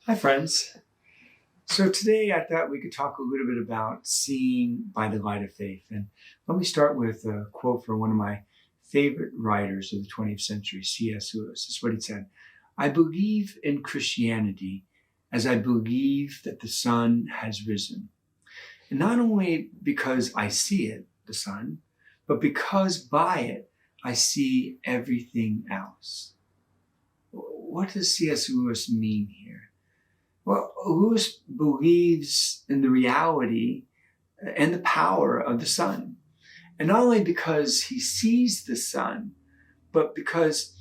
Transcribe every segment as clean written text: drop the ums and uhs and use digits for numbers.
Hi, friends. So today I thought we could talk a little bit about seeing by the light of faith. And let me start with a quote from one of my favorite writers of the 20th century, C.S. Lewis. This is what he said: "I believe in Christianity as I believe that the sun has risen. And not only because I see it, the sun, but because by it I see everything else." What does C.S. Lewis mean here? Well, Lewis believes in the reality and the power of the sun. And not only because he sees the sun, but because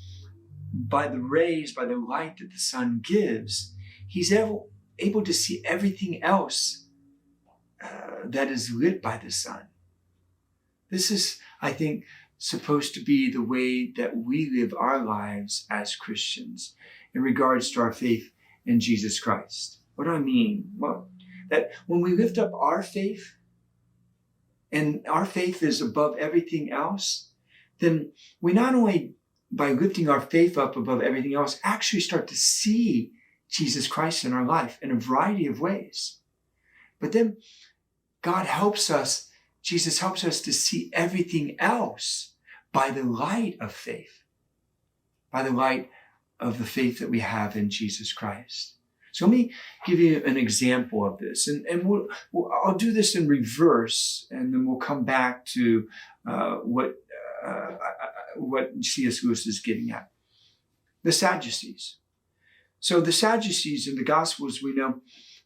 by the rays, by the light that the sun gives, he's able to see everything else that is lit by the sun. This is, I think, supposed to be the way that we live our lives as Christians in regards to our faith in Jesus Christ. What do I mean? Well, that when we lift up our faith, and our faith is above everything else, then we not only, by lifting our faith up above everything else, actually start to see Jesus Christ in our life in a variety of ways. But then God helps us, Jesus helps us to see everything else by the light of faith, by the light of the faith that we have in Jesus Christ. So let me give you an example of this, and I'll do this in reverse, and then we'll come back to what C.S. Lewis is getting at. The Sadducees. So the Sadducees in the Gospels, we know,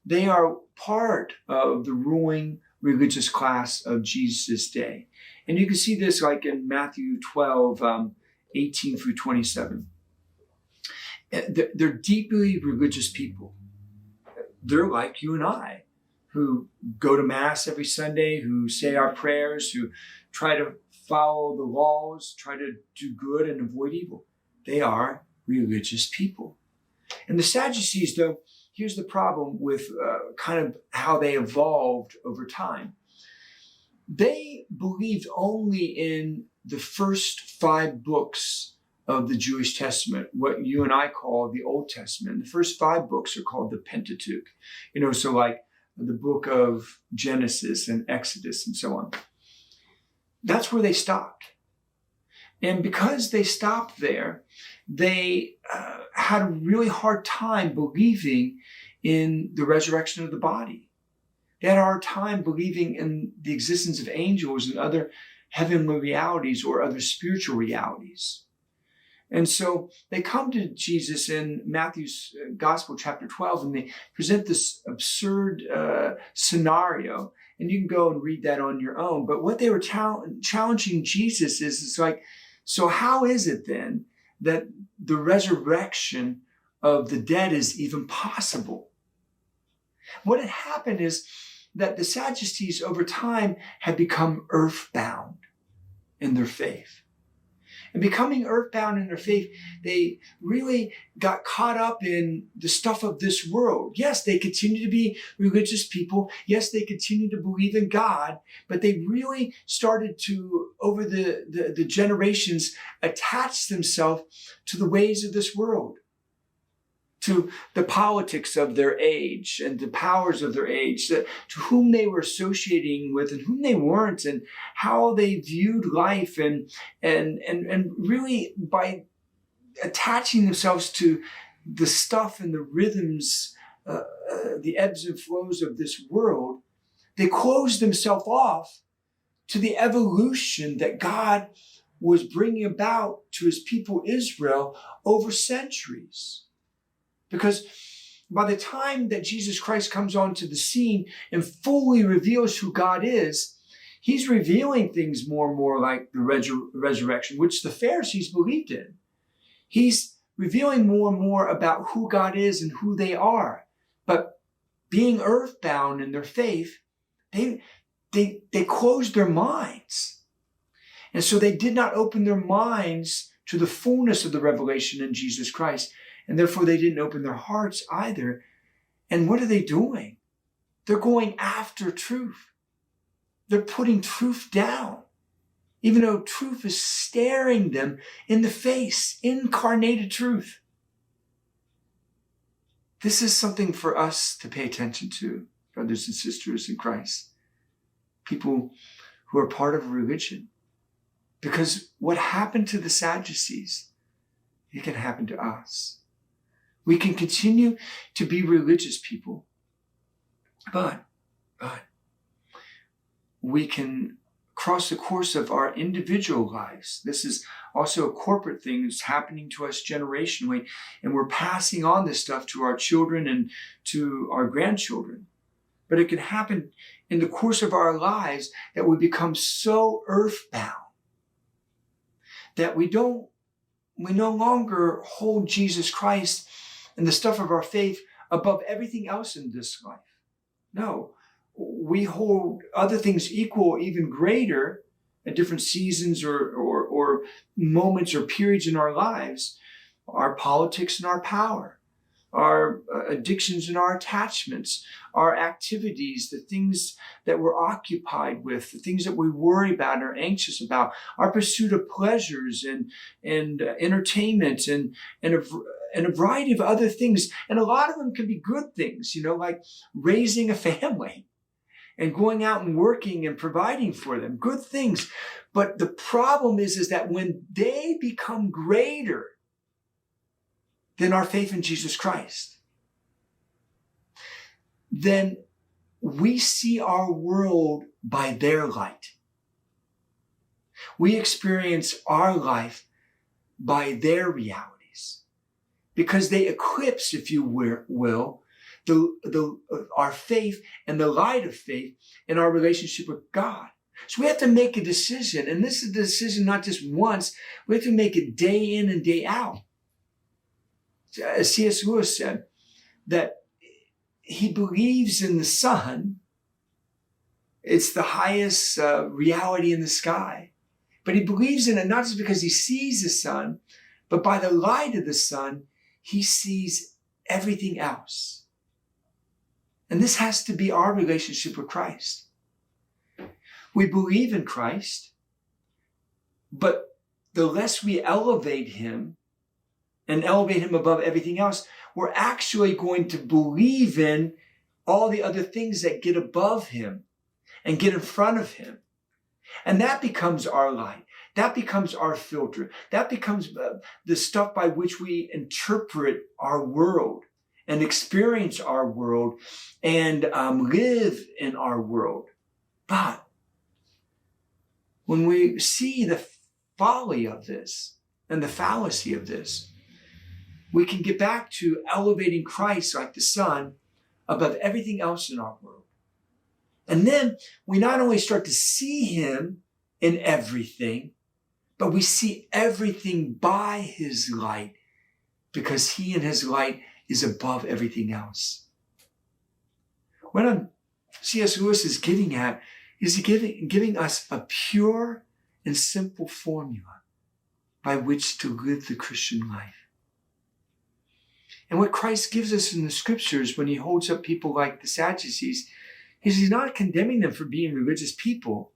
they are part of the ruling religious class of Jesus' day. And you can see this like in Matthew 12, 18 through 27. They're deeply religious people. They're like you and I, who go to Mass every Sunday, who say our prayers, who try to follow the laws, try to do good and avoid evil. They are religious people. And the Sadducees, though, here's the problem with kind of how they evolved over time. They believed only in the first 5 books of the Jewish Testament, what you and I call the Old Testament. The first 5 books are called the Pentateuch. So like the book of Genesis and Exodus and so on. That's where they stopped. And because they stopped there, they had a really hard time believing in the resurrection of the body. They had a hard time believing in the existence of angels and other heavenly realities or other spiritual realities. And so they come to Jesus in Matthew's Gospel, chapter 12, and they present this absurd scenario. And you can go and read that on your own. But what they were challenging Jesus is, it's like, so how is it then that the resurrection of the dead is even possible? What had happened is that the Sadducees over time had become earthbound in their faith. And becoming earthbound in their faith, they really got caught up in the stuff of this world. Yes, they continue to be religious people. Yes, they continue to believe in God, but they really started to, over the generations, attach themselves to the ways of this world, to the politics of their age and the powers of their age, to whom they were associating with and whom they weren't, and how they viewed life, and really by attaching themselves to the stuff and the rhythms, the ebbs and flows of this world, they closed themselves off to the evolution that God was bringing about to his people Israel over centuries. Because by the time that Jesus Christ comes onto the scene and fully reveals who God is, he's revealing things more and more like the resurrection, which the Pharisees believed in. He's revealing more and more about who God is and who they are. But being earthbound in their faith, they closed their minds. And so they did not open their minds to the fullness of the revelation in Jesus Christ. And therefore, they didn't open their hearts either. And what are they doing? They're going after truth. They're putting truth down, even though truth is staring them in the face, incarnated truth. This is something for us to pay attention to, brothers and sisters in Christ. People who are part of a religion. Because what happened to the Sadducees, it can happen to us. We can continue to be religious people, but we can cross the course of our individual lives. This is also a corporate thing that's happening to us generationally, and we're passing on this stuff to our children and to our grandchildren. But it can happen in the course of our lives that we become so earthbound that we no longer hold Jesus Christ and the stuff of our faith above everything else in this life. No, we hold other things equal, even greater at different seasons or moments or periods in our lives. Our politics and our power, our addictions and our attachments, our activities, the things that we're occupied with, the things that we worry about and are anxious about, our pursuit of pleasures and entertainment and a variety of other things. And a lot of them can be good things, like raising a family and going out and working and providing for them, good things. But the problem is that when they become greater than our faith in Jesus Christ, then we see our world by their light. We experience our life by their realities because they eclipse, if you will, our faith and the light of faith in our relationship with God. So we have to make a decision, and this is a decision not just once, we have to make it day in and day out. C.S. Lewis said that he believes in the sun. It's the highest reality in the sky. But he believes in it not just because he sees the sun, but by the light of the sun, he sees everything else. And this has to be our relationship with Christ. We believe in Christ, but the less we elevate him and elevate him above everything else, we're actually going to believe in all the other things that get above him and get in front of him. And that becomes our light. That becomes our filter. That becomes the stuff by which we interpret our world and experience our world and live in our world. But when we see the folly of this and the fallacy of this, we can get back to elevating Christ like the sun above everything else in our world. And then we not only start to see him in everything, but we see everything by his light because he and his light is above everything else. What C.S. Lewis is getting at is giving us a pure and simple formula by which to live the Christian life. And what Christ gives us in the scriptures when he holds up people like the Sadducees is he's not condemning them for being religious people,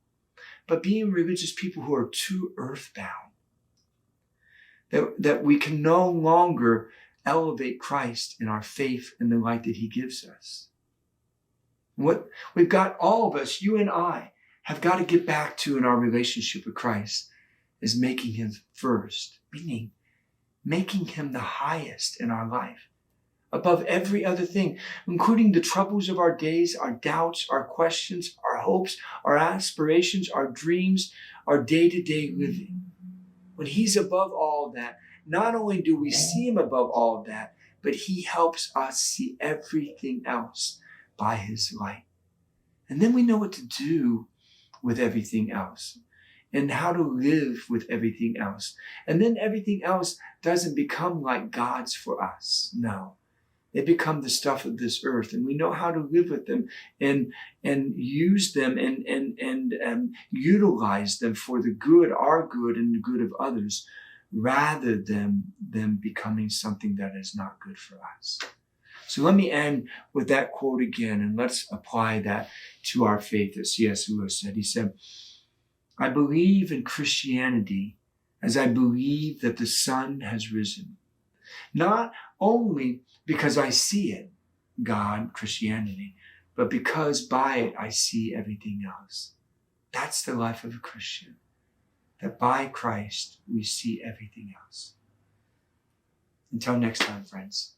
but being religious people who are too earthbound. That we can no longer elevate Christ in our faith and the light that he gives us. What we've got, all of us, you and I, have got to get back to in our relationship with Christ is making him first, meaning making him the highest in our life, above every other thing, including the troubles of our days, our doubts, our questions, our hopes, our aspirations, our dreams, our day-to-day living. When he's above all of that, not only do we see him above all of that, but he helps us see everything else by his light. And then we know what to do with everything else and how to live with everything else. And then everything else doesn't become like God's for us. No, they become the stuff of this earth, and we know how to live with them and use them and utilize them for the good, our good, and the good of others, rather than them becoming something that is not good for us. So let me end with that quote again, and let's apply that to our faith, as C.S. Lewis said. He said, "I believe in Christianity as I believe that the sun has risen, Not only because I see it, God, Christianity, but because by it I see everything else. That's the life of a Christian. That by Christ we see everything else. Until next time, friends.